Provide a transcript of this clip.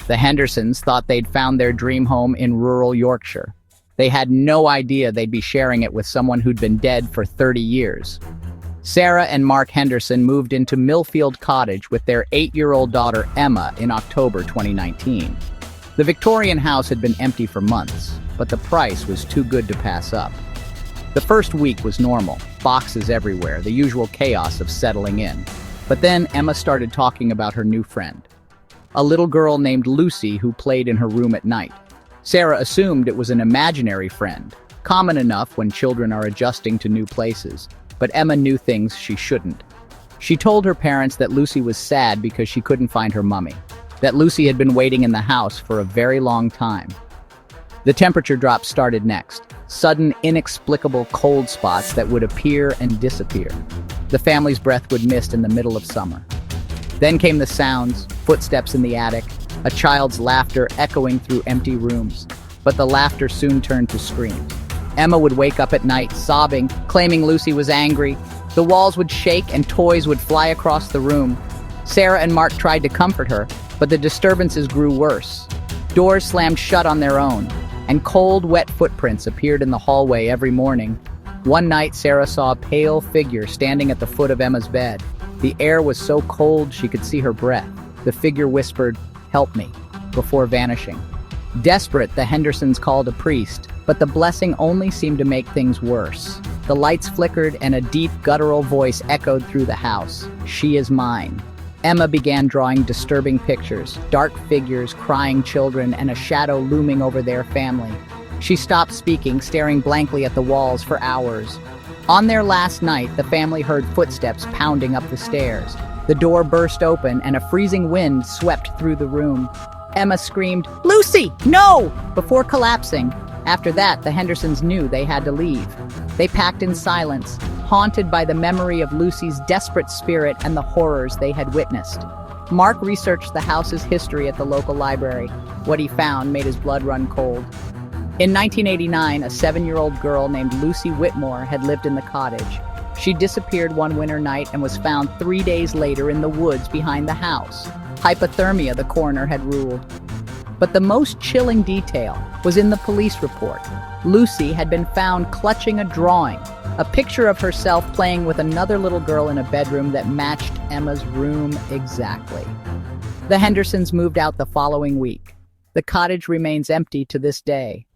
The Hendersons thought they'd found their dream home in rural Yorkshire. They had no idea they'd be sharing it with someone who'd been dead for 30 years. Sarah and Mark Henderson moved into Millfield Cottage with their 8-year-old daughter Emma in October 2019. The Victorian house had been empty for months, but the price was too good to pass up. The first week was normal, boxes everywhere, the usual chaos of settling in. But then Emma started talking about her new friend, a little girl named Lucy who played in her room at night. Sarah assumed it was an imaginary friend, common enough when children are adjusting to new places, but Emma knew things she shouldn't. She told her parents that Lucy was sad because she couldn't find her mummy, that Lucy had been waiting in the house for a very long time. The temperature drop started next, sudden, inexplicable cold spots that would appear and disappear. The family's breath would mist in the middle of summer. Then came the sounds, footsteps in the attic, a child's laughter echoing through empty rooms. But the laughter soon turned to screams. Emma would wake up at night, sobbing, claiming Lucy was angry. The walls would shake and toys would fly across the room. Sarah and Mark tried to comfort her, but the disturbances grew worse. Doors slammed shut on their own, and cold, wet footprints appeared in the hallway every morning. One night, Sarah saw a pale figure standing at the foot of Emma's bed. The air was so cold she could see her breath. The figure whispered, "Help me," before vanishing. Desperate, the Hendersons called a priest, but the blessing only seemed to make things worse. The lights flickered and a deep, guttural voice echoed through the house. "She is mine." Emma began drawing disturbing pictures, dark figures, crying children, and a shadow looming over their family. She stopped speaking, staring blankly at the walls for hours. On their last night, the family heard footsteps pounding up the stairs. The door burst open and a freezing wind swept through the room. Emma screamed, "Lucy, no!" before collapsing. After that, the Hendersons knew they had to leave. They packed in silence, haunted by the memory of Lucy's desperate spirit and the horrors they had witnessed. Mark researched the house's history at the local library. What he found made his blood run cold. In 1989, a 7-year-old girl named Lucy Whitmore had lived in the cottage. She disappeared one winter night and was found 3 days later in the woods behind the house. Hypothermia, the coroner had ruled. But the most chilling detail was in the police report. Lucy had been found clutching a drawing, a picture of herself playing with another little girl in a bedroom that matched Emma's room exactly. The Hendersons moved out the following week. The cottage remains empty to this day.